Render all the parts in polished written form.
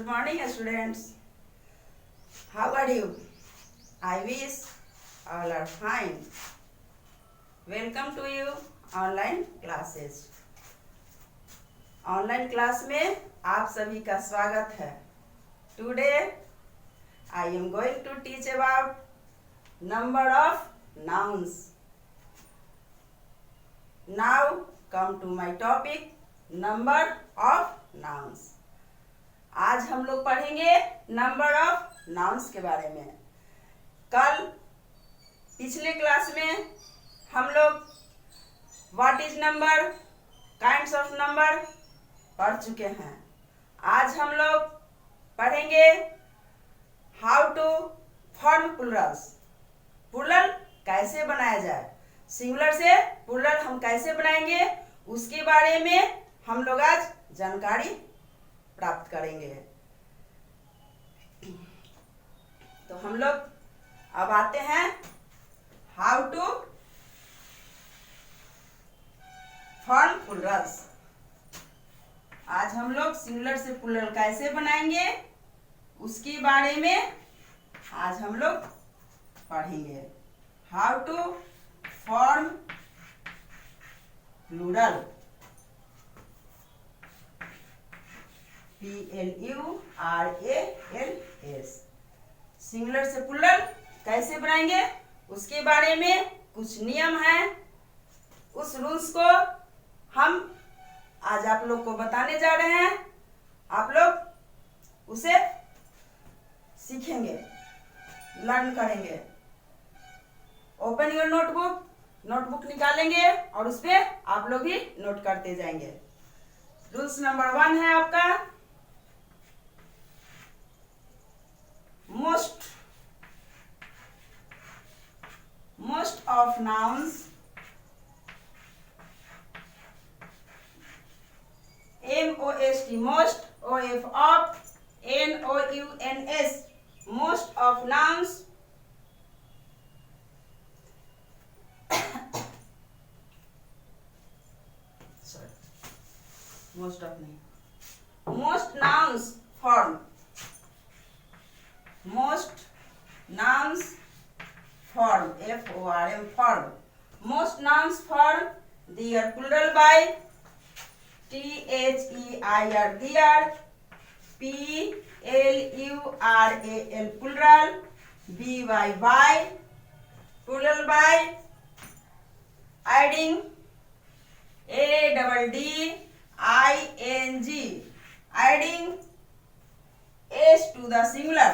Good morning, students. How are you? I wish all are fine. Welcome to you online classes. Online class में आप सभी का स्वागत है. Today I am going to teach about number of nouns. Now come to my topic, number of nouns. आज हम लोग पढ़ेंगे नंबर ऑफ नाउन्स के बारे में. कल पिछले क्लास में हम लोग what is number, kinds of number पढ़ चुके हैं. आज हम लोग पढ़ेंगे how to form plurals. Plural कैसे बनाया जाए, सिंगुलर से प्लुरल हम कैसे बनाएंगे, उसके बारे में हम लोग आज जानकारी प्राप्त करेंगे. तो हम लोग अब आते हैं हाउ टू फॉर्म प्लुरल्स. आज हम लोग सिंगुलर से प्लुरल कैसे बनाएंगे उसके बारे में आज हम लोग पढ़ेंगे. How to form plural, PLURALS. Singular से प्लुरल कैसे बनाएंगे उसके बारे में कुछ नियम हैं. उस रूल्स को हम आज आप लोग को बताने जा रहे हैं. आप लोग उसे सीखेंगे, लर्न करेंगे. Open your notebook. नोटबुक निकालेंगे और उस पे आप लोग भी नोट करते जाएंगे. रूल्स नंबर 1 है आपका, most of nouns most, most, of nouns, most of nouns most nouns form, most nouns form, FORM form. Most nouns form their plural by THEIR, their, PLURAL plural, BY by, plural by adding ADDING, adding S to the singular,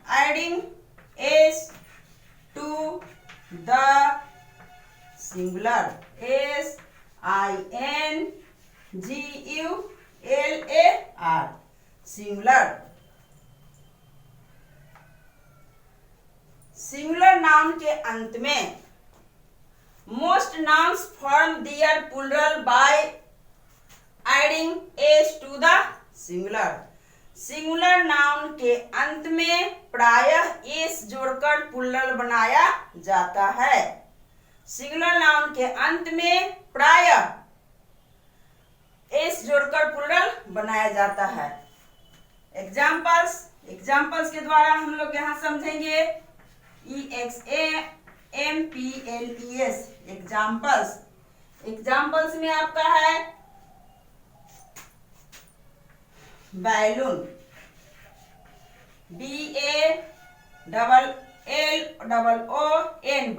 adding S to the singular, SINGULAR, singular. Singular noun के अंत में most nouns form their plural by adding s to the singular. Singular noun के अंत में प्रायः s जोड़कर plural बनाया जाता है. सिंगुलर नाउन के अंत में प्रायः एस जोड़कर प्लुरल बनाया जाता है. एग्जाम्पल्स के द्वारा हम लोग यहाँ समझेंगे. EXAMPLES एग्जाम्पल्स में आपका है बैलून, BALLON,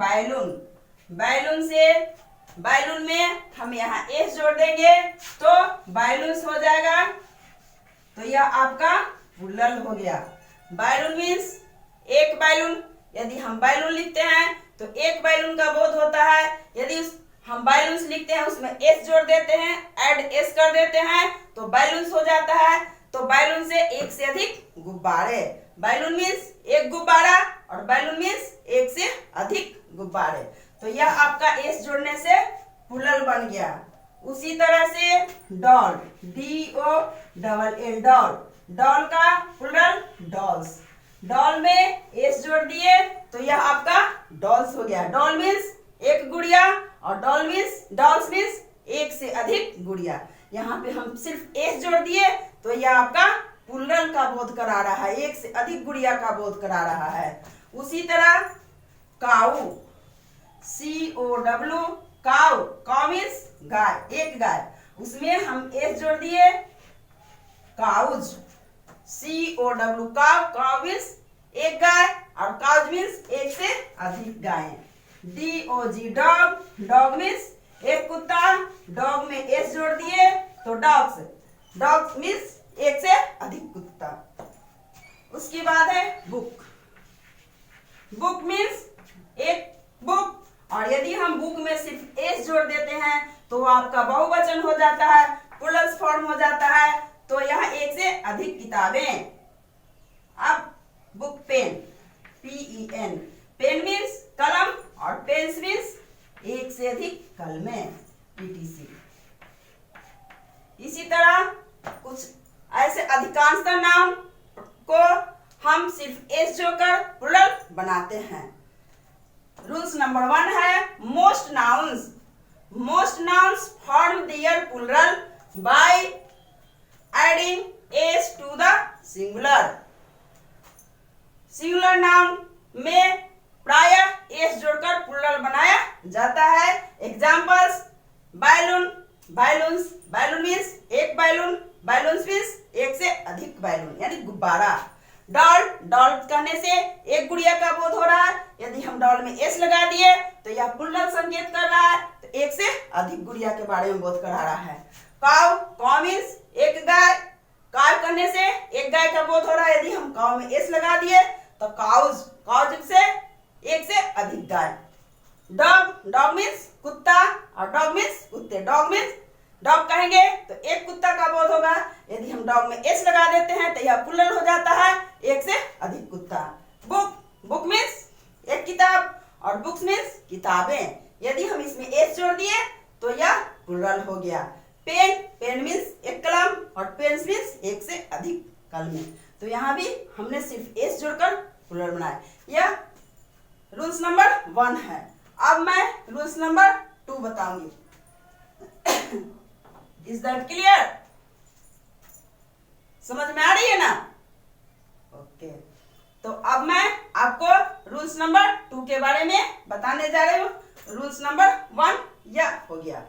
बैलून. बैलून में हम यहाँ एस जोड़ देंगे तो बैलून्स हो जाएगा. तो यह आपका प्लुरल हो गया. बैलून मीन्स एक बैलून. यदि हम बैलून लिखते हैं तो एक बैलून का बोध होता है. यदि हम बैलून्स लिखते हैं उसमें एस जोड़ देते हैं, ऐड एस कर देते हैं तो बैलून्स हो जाता है. तो बैलून से एक से अधिक गुब्बारे. बैलून मीन्स एक गुब्बारा और बैलून मीन्स एक से अधिक गुब्बारे. तो यह आपका एस जोड़ने से प्लुरल बन गया. उसी तरह से डॉल, DOLL, डॉल का प्लुरल डॉल्स. डॉल में एस जोड़ दिए तो यह आपका डॉल्स हो गया. डॉल मीन्स एक गुड़िया और डॉल्स मीन्स एक से अधिक गुड़िया. यहाँ पे हम सिर्फ एस जोड़ दिए तो यह आपका प्लूरल का बोध करा रहा है, एक से अधिक गुड़िया का बोध करा रहा है। उसी तरह काऊ, COW, काऊ, काऊ मीन्स गाय, एक गाय, उसमें हम एस जोड़ दिए, cows, COW, cow, cow means एक गाय, और काउज मीन्स एक से अधिक गायें। DOG, डॉग, डॉग मीन्स एक कुत्ता, डॉग में एस जोड़ दिए तो डॉग्स, डॉग्स मीन्स एक से अधिक कुत्ता। उसके बाद है बुक, बुक मीन्स एक बुक, और यदि हम बुक में सिर्फ एस जोड़ देते हैं तो आपका बहुवचन हो जाता है, प्लूरल फॉर्म हो जाता है, तो यहाँ एक से अधिक किताबें। अब book, pen, PEN, pen means कलम, और पेन्स मीन्स एक से अधिक कलमें, PTC। इसी तरह कुछ ऐसे अधिकांशतः नाम को हम सिर्फ एस जोड़कर प्लूरल बनाते हैं। रूल्स नंबर 1 है most nouns, most nouns form their plural by adding s to the singular. Singular noun में प्रायः एस जोड़कर प्लूरल बनाया जाता है। Examples, balloon, balloons, balloon means एक बैलून, बैलून्स मीन्स एक से अधिक बैलून यानी गुब्बारा। डॉल, डॉल कहने से एक गुड़िया का बोध हो रहा है, यदि हम डॉल में एस लगा दिए तो यह प्लूरल संकेत कर रहा है, तो एक से अधिक गुड़िया के बारे में बोध करा रहा है। काउ, काउ मीन्स एक गाय, काउ करने से एक गाय का बोध हो रहा है, यदि हम काउ में एस लगा दिए तो काउज, काउज से एक से अधिक गाय। डॉग, डॉग मीन्स कुत्ता, और डॉग मीन्स कुत्ते, डॉग मीन्स डॉग कहेंगे तो एक कुत्ता का बोध होगा, यदि हम डॉग में एस लगा देते हैं तो यह प्लूरल हो जाता है, एक से अधिक कुत्ता। बुक, बुक मीन्स एक किताब, और बुक्स मीन्स किताबें, यदि हम इसमें एस जोड़ दिए तो यह प्लूरल हो गया। पेन, पेन मीन्स एक कलम, और पेन्स मीन्स एक से अधिक कलमें, तो यहाँ भी हमने सिर्फ एस जोड़कर प्लूरल बनाया। यह रूल्स नंबर 1 है। अब मैं रूल्स नंबर 2 बताऊंगी। Is that clear? समझ में आ रही है ना? ओके, तो अब मैं आपको रूल्स नंबर 2 के बारे में बताने जा रही हूँ। रूल्स नंबर 1 यह हो गया।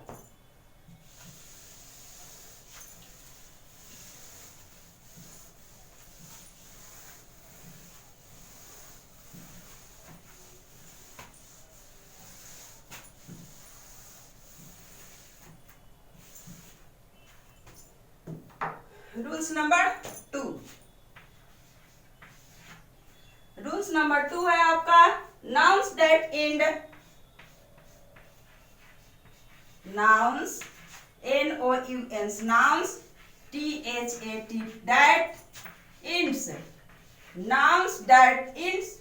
रूल्स नंबर 2, रूल्स नंबर 2 है आपका nouns that and, nouns NOUNS, nouns THAT, that ends, nouns that ends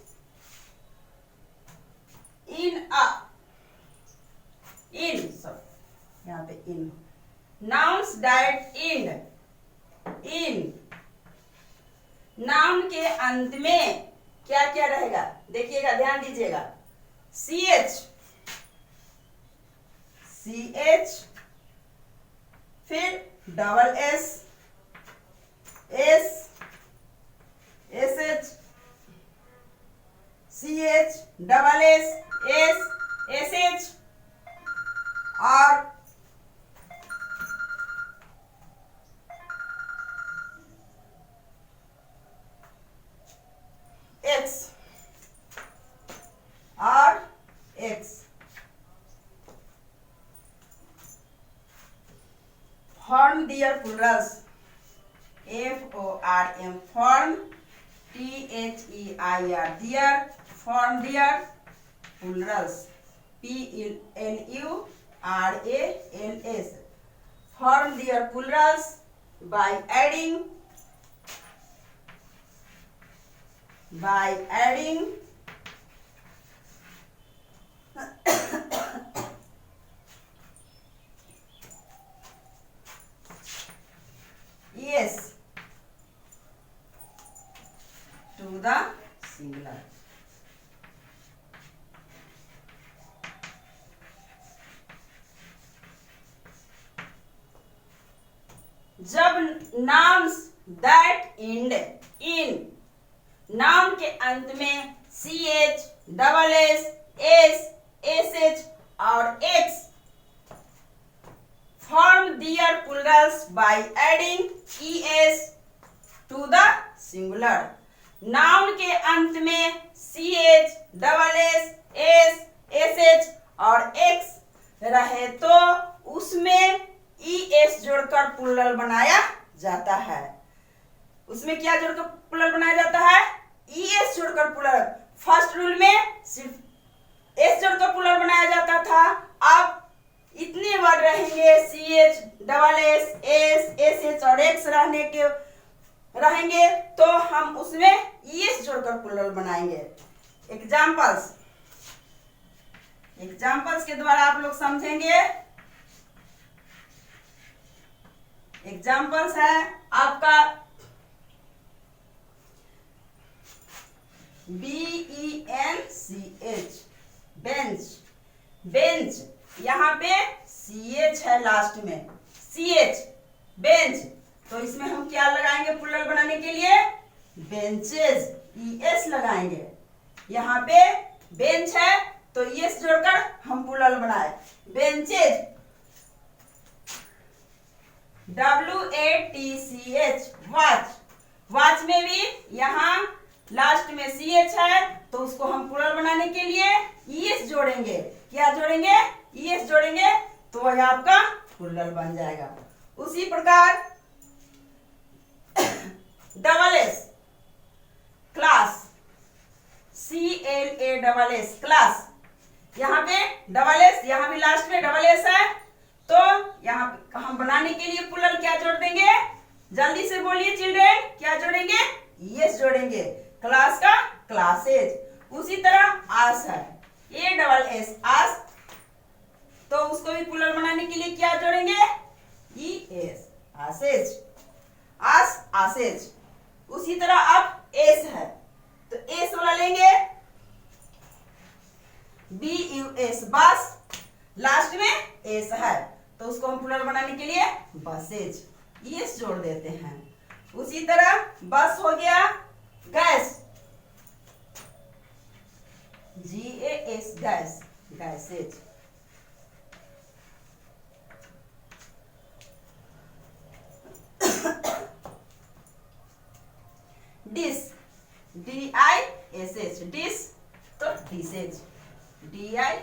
in a, in, sorry यहाँ पे in, nouns that end in, noun के अंत में क्या क्या रहेगा देखिएगा, ध्यान दीजिएगा। CH, फिर double S, SH, CH, double S, SH, और X, और X। Form their plurals, FORM, form, THEIR, their, form their plurals, PLURALS, form their plurals by adding yes to the singular। जब nouns that and in, noun के अंत में CH, double S, S, SH और X form their plurals by adding ES to the singular. Noun के अंत में CH, double S, S, SH और X रहे तो उसमें ES जोड़कर प्लुरल बनाया जाता है। उसमें क्या जोड़कर प्लुरल बनाया जाता है? ES जोड़कर प्लुरल। फर्स्ट रूल में सिर्फ S जोड़कर प्लुरल बनाया जाता था, अब इतने वर्ड रहेंगे CH, double S, S, SH और X रहेंगे तो हम उसमें ES जोड़कर प्लुरल बनाएंगे। एग्जाम्पल्स के द्वारा आप लोग समझेंगे। एग्जाम्पल्स है आपका BENCH, बेंच। बेंच यहाँ पे CH है लास्ट में, CH बेंच, तो इसमें हम क्या लगाएंगे प्लुरल बनाने के लिए? बेंचेस, ES लगाएंगे। यहाँ पे बेंच है तो ES जोड़कर हम प्लुरल बनाए, बेंचेज। WATCH, watch. वॉच में भी यहाँ लास्ट में CH है तो उसको हम प्लुरल बनाने के लिए ES जोड़ेंगे। क्या जोड़ेंगे? ES जोड़ेंगे तो वह आपका प्लुरल बन जाएगा। उसी प्रकार double S, class, CLASS, class. यहाँ पे डबल S, यहाँ भी लास्ट में डबल S है तो यहाँ हम बनाने के लिए प्लुरल क्या जोड़ देंगे? जल्दी से बोलिए चिल्ड्रेन, क्या जोड़ेंगे? ES जोड़ेंगे। क्लास का क्लासेज। उसी तरह आस है, ASS, आस, तो उसको भी प्लुरल बनाने के लिए क्या जोड़ेंगे? ES, आसेज, आस, आसेज। उसी तरह अब एस है तो एस वाला लेंगे, BUS, बस, लास्ट में एस है तो उसको हम प्लुरल बनाने के लिए बसेज, ES जोड़ देते हैं। उसी तरह बस हो गया, gas, GAS, gas, gases. Dish, DISH, dish तो dishes, DISH,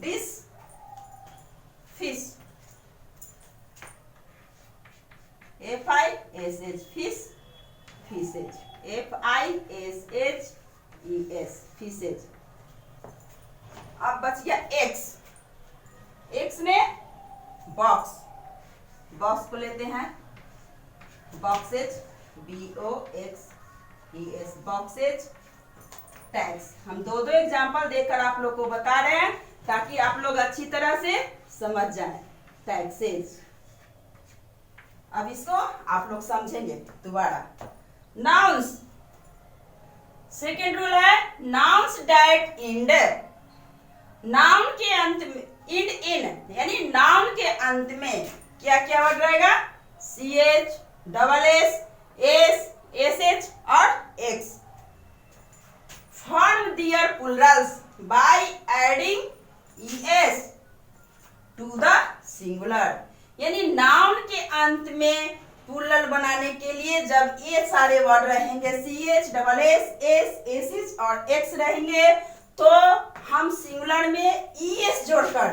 dish. Fish, FISH, fish, fishes, FISHES, fishes. अब बच गया एक्स। एक्स में बॉक्स, बॉक्स को लेते हैं, बॉक्सेज, BOXES, बॉक्सेज। टैग्स, हम दो दो एग्जाम्पल देकर आप लोग को बता रहे हैं ताकि आप लोग अच्छी तरह से समझ जाएं। टैग्सेज, अब इसको आप लोग समझेंगे दोबारा। नाउन्स, सेकेंड रूल है नाउन्स डैट एंड, नाउन के अंत में इन यानी नाउन के अंत में क्या क्या वर्ड रहेगा? CH, double S, S, SH और X। Form their plurals by adding ES to the singular, यानी नाउन के अंत में प्लुरल बनाने के लिए जब ये सारे वर्ड रहेंगे CH, double S, S, SH और X रहेंगे तो हम सिंगुलर में ES जोड़कर,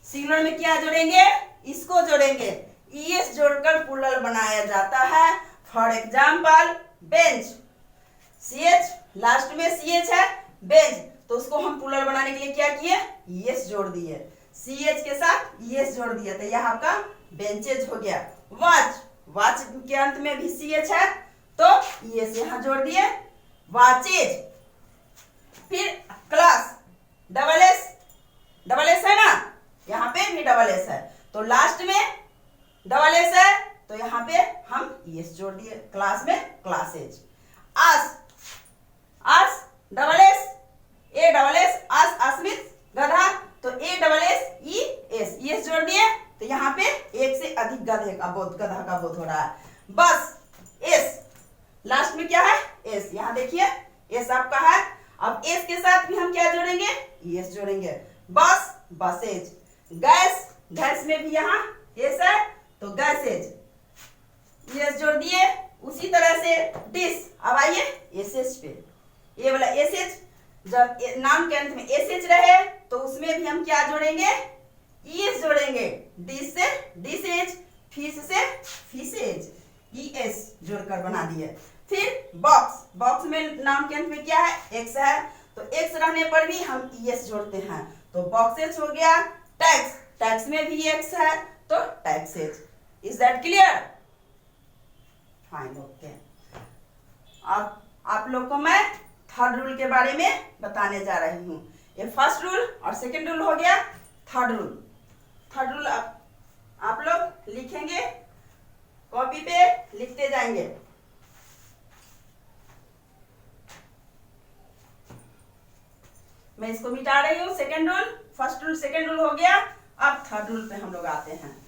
सिंगुलर में क्या जोड़ेंगे? इसको जोड़ेंगे, ES जोड़कर प्लुरल बनाया जाता है। For example bench, CH last में CH है, बेंच, तो उसको हम प्लुरल बनाने के लिए क्या किए? ES जोड़ दिए, CH के साथ ES जोड़ दिया तो यह आपका बेंचेज हो गया। वॉच, वॉच के अंत में भी CH है तो ES यहाँ जोड़ दिए, वॉचेज। फिर क्लास, डबल S है ना, यहाँ पे भी डबल S है तो लास्ट में डबल S है तो यहाँ पे हम ES जोड़ दिए, क्लास में classes. Ass, ass, double S, A double S, ass, आसमित, गधा, तो A double S, ES, ES जोड़ दिए तो यहाँ पे एक अबोध, गधा का बोध हो रहा है। बस एस, लास्ट में क्या है एस, यहाँ देखिए एस आपका है। अब एस के साथ भी हम क्या जोड़ेंगे, एस जोड़ेंगे। बस, बसेज। गैस, गैस में भी यहाँ एस है तो गैसेज, एस जोड़ दिए। उसी तरह से डिश। अब आइए एसएच पे, ये वाला एसएच, जब नाम के अंत में एसएच रहे तो उसमें भी हम क्या जोड़ेंगे, ईएस जोड़ेंगे। डिश से डिशेज, फिश से फिशेज, ईएस जोड़कर बना दिए। फिर बॉक्स, बॉक्स में नाम के अंत में क्या है, एक्स है, तो एक्स रहने पर भी हम ईएस जोड़ते हैं, तो बॉक्सेज हो गया। टैक्स, टैक्स में भी एक्स है तो taxes. Is that clear? Fine, okay. अब आप लोग को मैं थर्ड रूल के बारे में बताने जा रही हूँ। ये फर्स्ट रूल और सेकंड रूल हो गया। थर्ड रूल, थर्ड रूल आप लोग लिखेंगे, कॉपी पे लिखते जाएंगे। मैं इसको मिटा रही हूँ। Second rule, first rule second rule हो गया। अब थर्ड रूल पे हम लोग आते हैं।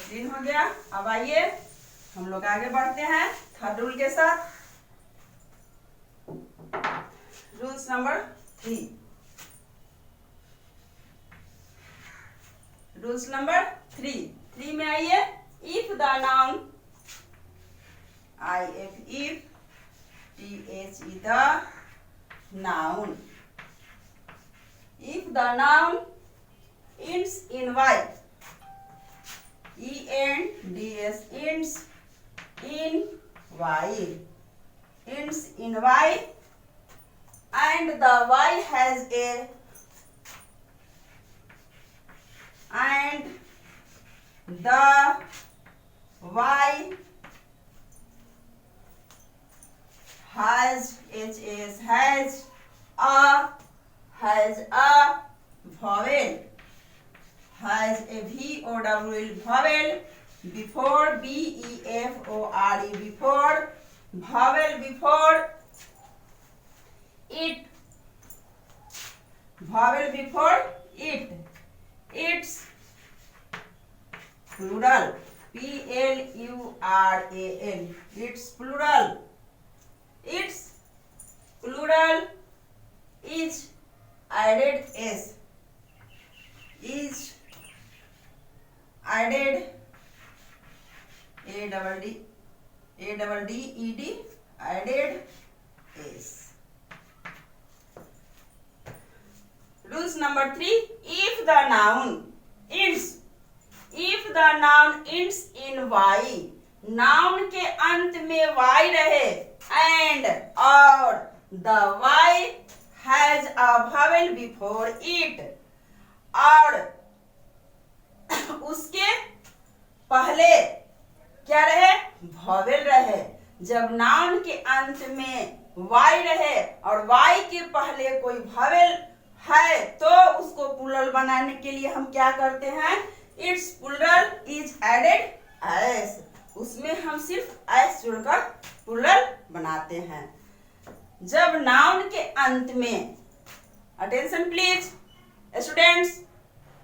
तीन हो गया। अब आइए हम लोग आगे बढ़ते हैं थर्ड रूल के साथ। रूल्स नंबर 3, रूल्स नंबर 3 में आइए। If the noun, if THE the noun, if the noun ends in Y, ENDS, ends in Y, ends in Y, and the Y has a, and the Y has a vowel, has a VOWL vowel before, BEFORE, before, vowel before it, vowel before it, its plural, PLURAL, its plural, its plural is added S, is added ADDED, added S. Rules number 3, if the noun ends in Y, noun के अंत में Y रहे, and or the Y has a vowel before it, और उसके पहले क्या रहे, vowel रहे। जब नाउन के अंत में Y रहे और Y के पहले कोई वॉवेल है तो उसको प्लूरल बनाने के लिए हम क्या करते हैं, its plural is added s, उसमें हम सिर्फ एस जोड़कर प्लूरल बनाते हैं। जब नाउन के अंत में, अटेंशन प्लीज स्टूडेंट्स,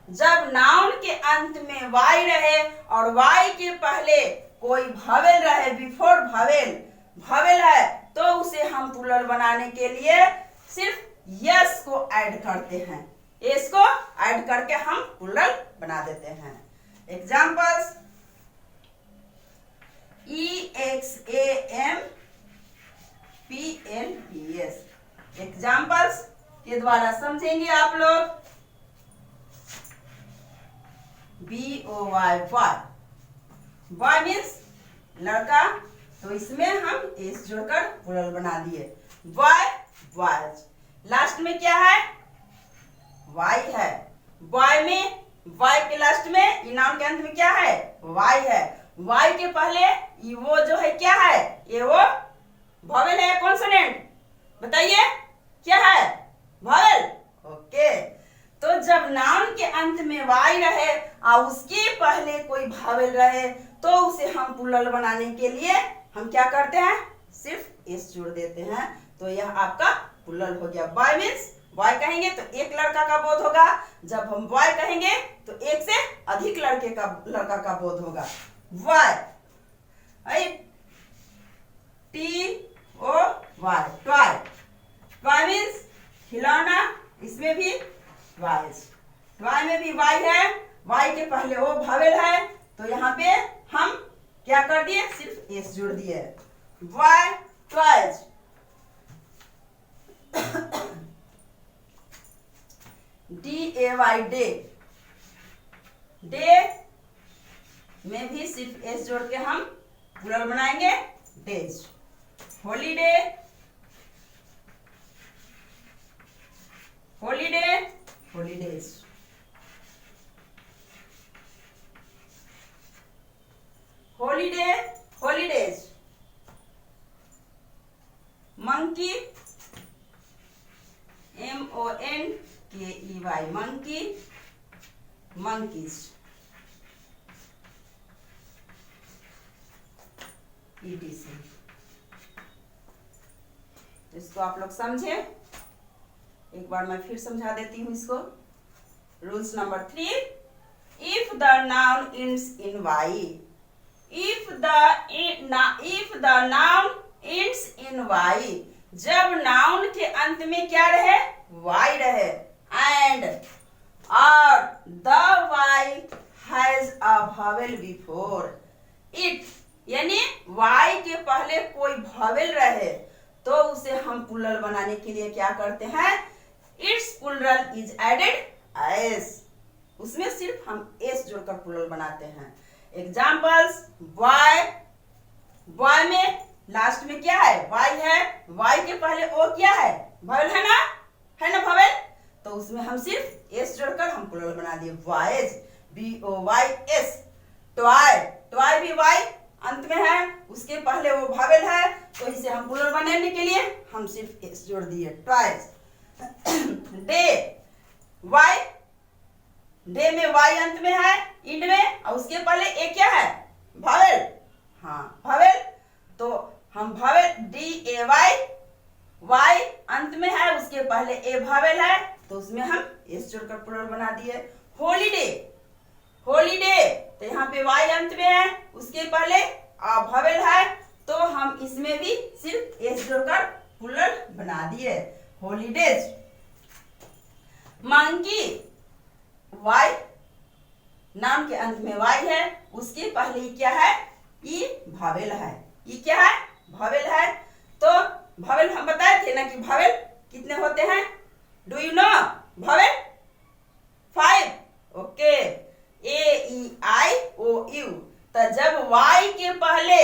जब नाउन के अंत में Y रहे और Y के पहले कोई वॉवेल रहे, बिफोर वॉवेल है, तो उसे हम प्लूरल बनाने के लिए सिर्फ यस को ऐड करते हैं, एस को ऐड करके हम प्लूरल बना देते हैं। एग्जाम्पल्स, EXAMPLES, एग्जाम्पल्स के द्वारा समझेंगे आप लोग। BOY, बॉय मीन्स लड़का, तो इसमें हम एस जोड़कर प्लूरल बना दिए। Boy, boys. लास्ट में क्या है, वाई है। बॉय में, वाई के लास्ट में, नाउन के अंत में क्या है, वाई है। वाई के पहले वो जो है क्या है, ये वो वॉवेल है कॉन्सोनेंट, बताइए क्या है, वॉवेल। ओके, तो जब नाउन के अंत में वाई रहे और उसके पहले कोई वॉवेल रहे तो उसे हम प्लूरल बनाने के लिए हम क्या करते हैं, सिर्फ एस जोड़ देते हैं। तो यह आपका प्लूरल हो गया। बॉय मीन्स बॉय कहेंगे तो एक लड़का का बोध होगा, जब हम बॉय कहेंगे तो एक से अधिक लड़का का बोध होगा। Y, t o y, toy. Toy means खिलौना, इसमें भी वाई, टॉय में भी वाई है, वाई के पहले ओ वॉवेल है तो यहाँ पे हम क्या कर दिए, सिर्फ एस जोड़ दिए। Y toys. DAY day, day में भी सिर्फ एस जोड़ के हम प्लूरल बनाएंगे, days. Holiday, holiday, holidays. Holiday, holidays. Monkey, MONKEY, monkey, monkeys. ETC। इसको आप लोग समझे, एक बार मैं फिर समझा देती हूँ इसको। Rules number 3, if the noun ends in Y, if the noun ends in Y, जब नाउन के अंत में क्या रहे, वाई रहे, एंड और the y has a vowel before it, यानी वाई के पहले कोई वॉवेल रहे तो उसे हम प्लूरल बनाने के लिए क्या करते हैं, its plural is added s, उसमें सिर्फ हम एस जोड़कर प्लूरल बनाते हैं। एग्जाम्पल्स, बॉय, बॉय में लास्ट में क्या है, वाई है, वाई के पहले ओ क्या है, वॉवेल है ना वॉवेल, तो उसमें हम सिर्फ एस जोड़कर हम प्लूरल बना दिए, वॉयज, BOYS। टॉय, टॉय भी वाई अंत में है, उसके पहले वो वॉवेल है तो इसे हम प्लूरल बनाने के लिए हम सिर्फ एस जोड़ दिए, टॉयज। डे, वाई, डे में वाई अंत में है, इंड में, और उसके पहले ए क्या है, वॉवेल, हाँ वॉवेल, तो हम वॉवेल DAY, वाई अंत में है, उसके पहले ए वॉवेल है तो उसमें हम एस जोड़कर प्लूरल बना दिए। हॉलीडे, हॉलीडे, तो यहाँ पे वाई अंत में है, उसके पहले आ वॉवेल है तो हम इसमें भी सिर्फ एस जोड़कर प्लूरल बना दिए, हॉलीडेज। मंकी, वाई, नाम के अंत में वाई है, उसके पहले क्या है, ई वॉवेल है, ई क्या है, वॉवेल है। तो वॉवेल हम बताए थे ना कि वॉवेल कितने होते हैं, do you know, vowel 5, okay, AEIOU। तो जब वाई के पहले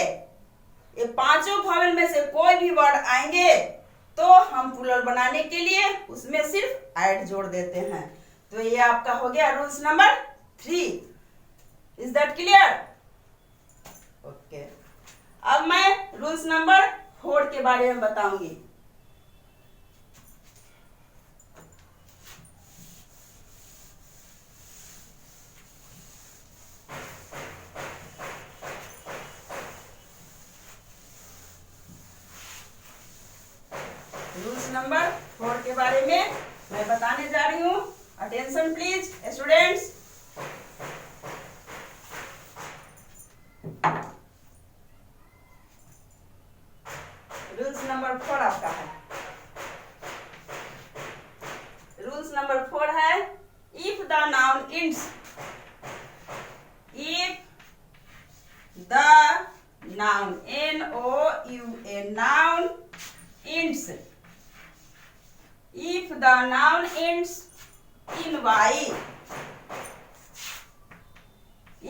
ये पांचों वॉवेल में से कोई भी वर्ड आएंगे तो हम प्लूरल बनाने के लिए उसमें सिर्फ ऐड जोड़ देते हैं। तो ये आपका हो गया rules number 3। Is that clear? Okay, अब मैं रूल्स नंबर 4 के बारे में बताऊंगी। रूल्स नंबर 4 के बारे में मैं बताने जा रही हूँ। Attention please students. Rules number 4 आपका है। रूल्स नंबर 4 है, if the noun ends, if the noun NOUN noun ends, if the noun ends in Y,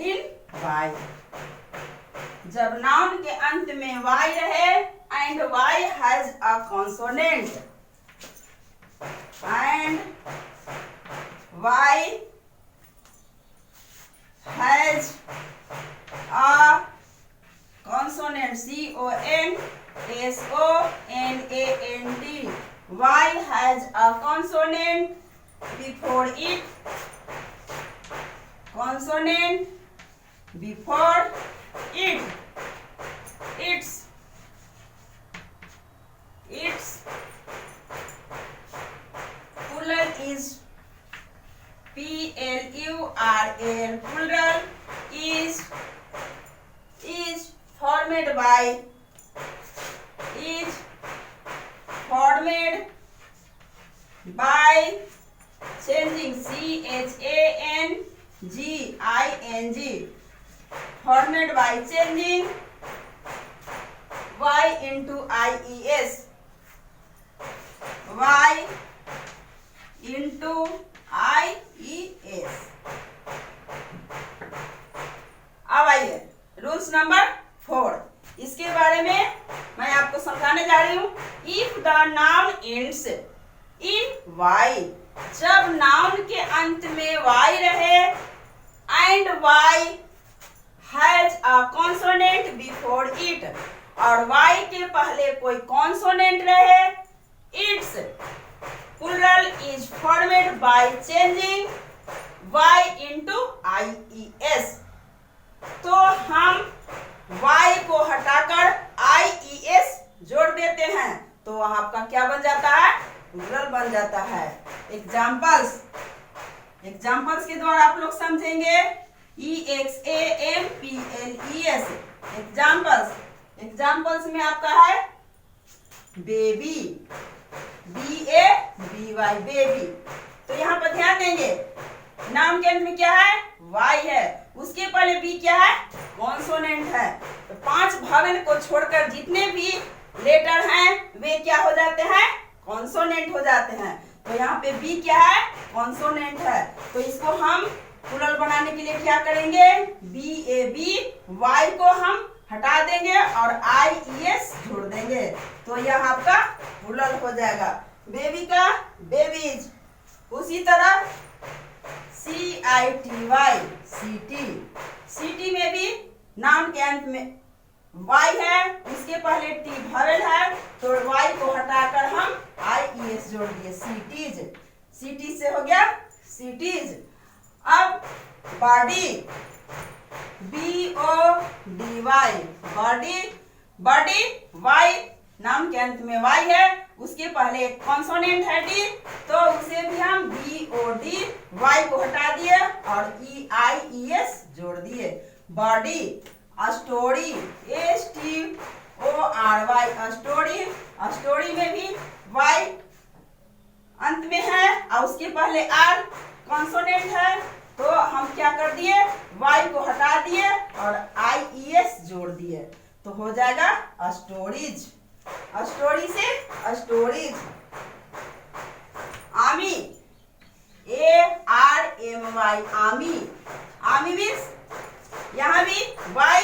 in Y, जब नाउन के अंत में Y रहे and Y has a consonant, and Y has a consonant, C-O-N-S-O-N-A-N-T. Y has a consonant before it. Consonant before it. Its plural is plural. Plural is formed by changing changing, formed by changing y into ies, y into ies. अब आइए rules number 4, इसके बारे में मैं आपको समझाने जा रही हूं। If the noun ends in y, जब नाउन के अंत में वाई रहे and y has a consonant before it, और वाई के पहले कोई कॉन्सोनेंट रहे, its plural is formed by changing y into IES. तो हम y को हटाकर ies जोड़ देते हैं, तो आपका क्या बन जाता है? प्लूरल बन जाता है। एग्जाम्पल्स के द्वारा आप लोग समझेंगे। EXAMPLES एग्जाम्पल्स में आपका है बेबी, BABY बेबी। तो यहाँ पर ध्यान देंगे, नाउन के अंत में क्या है? y है, उसके पहले b क्या है? कॉन्सोनेंट है। तो 5 भावेल को छोड़कर जितने भी लेटर हैं वे क्या हो जाते हैं? कॉन्सोनेंट हो जाते हैं। तो यहाँ पे b क्या है? कॉन्सोनेंट है। तो इसको हम प्लूरल बनाने के लिए क्या करेंगे? BAB, y को हम हटा देंगे और IES जोड़ देंगे, तो यह आपका प्लूरल हो जाएगा। बेबी का बेबीज, उसी तरह CITY सिटी में भी नाउन के अंत में y है, उसके पहले t भावेल है, तो y को हटाकर हम IES जोड़ दिए, सिटीज से हो गया सिटीज। अब body, BODY body, y noun के अंत में y है, उसके पहले एक कॉन्सोनेंट है d, तो उसे भी हम BOD, y को हटा दिए और EIES जोड़ दिए। बॉडी, स्टोरी, STORY स्टोरी में भी y अंत में है और उसके पहले r कॉन्सोनेंट है, तो हम क्या कर दिए? y को हटा दिए और IES जोड़ दिए, तो हो जाएगा स्टोरीज। स्टोरी से stories. Army, ARMY army means, यहाँ भी y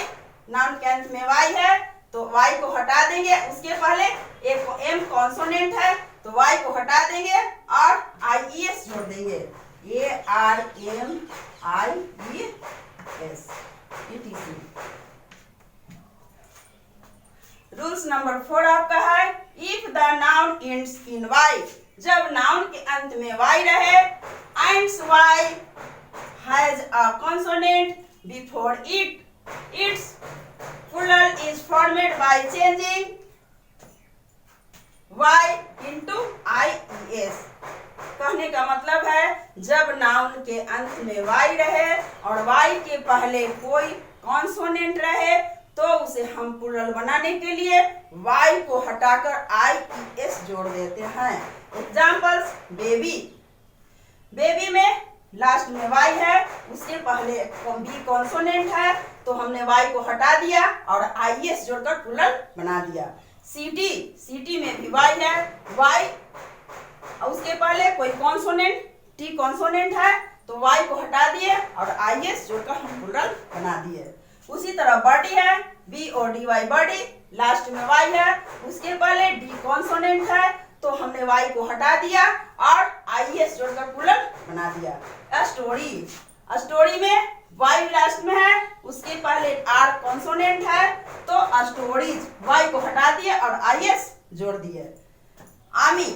नाउन के अंत में y है, तो y को हटा देंगे, उसके पहले एक m कॉन्सोनेंट है, तो y को हटा देंगे और IES जोड़ देंगे, ARMIES etc। रूल्स नंबर 4 आपका है, if the noun ends in y, जब नाउन के अंत में y रहे and y has a consonant before it, its plural is formed by changing y into IES। कहने का मतलब है, जब नाउन के अंत में y रहे और y के पहले कोई कॉन्सोनेंट रहे, तो उसे हम प्लूरल बनाने के लिए y को हटाकर IES जोड़ देते हैं। एग्जाम्पल्स, बेबी में लास्ट में y है, उसके पहले b कॉन्सोनेंट है, तो हमने y को हटा दिया और IES जोड़कर प्लूरल बना दिया। सिटी में भी y है, y उसके पहले कोई कॉन्सोनेंट t कॉन्सोनेंट है, तो y को हटा दिए और IES जोड़कर हम प्लूरल बना दिए। उसी तरह बॉडी है, BODY बॉडी, लास्ट में y है, उसके पहले d कॉन्सोनेंट है, तो हमने y को हटा दिया और IES जोड़कर प्लूरल बना दिया। स्टोरी में वाई लास्ट में है, उसके पहले आर कॉन्सोनेंट है, तो स्टोरीज वाई को हटा दिए और आईएस जोड़ दिए। आमी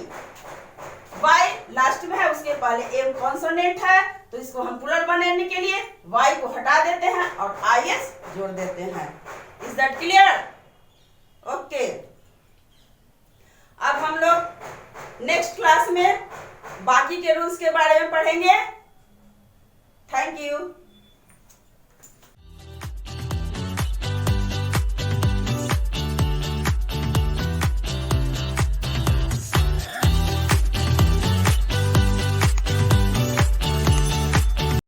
वाई लास्ट में है, उसके पहले एम कॉन्सोनेंट है, तो इसको हम प्लूरल बनाने के लिए वाई को हटा देते हैं और आईएस जोड़ देते हैं। Is that clear? ओके। अब हम लोग नेक्स्ट क्लास में बाकी के रूल्स के बारे में पढ़ेंगे। Thank you.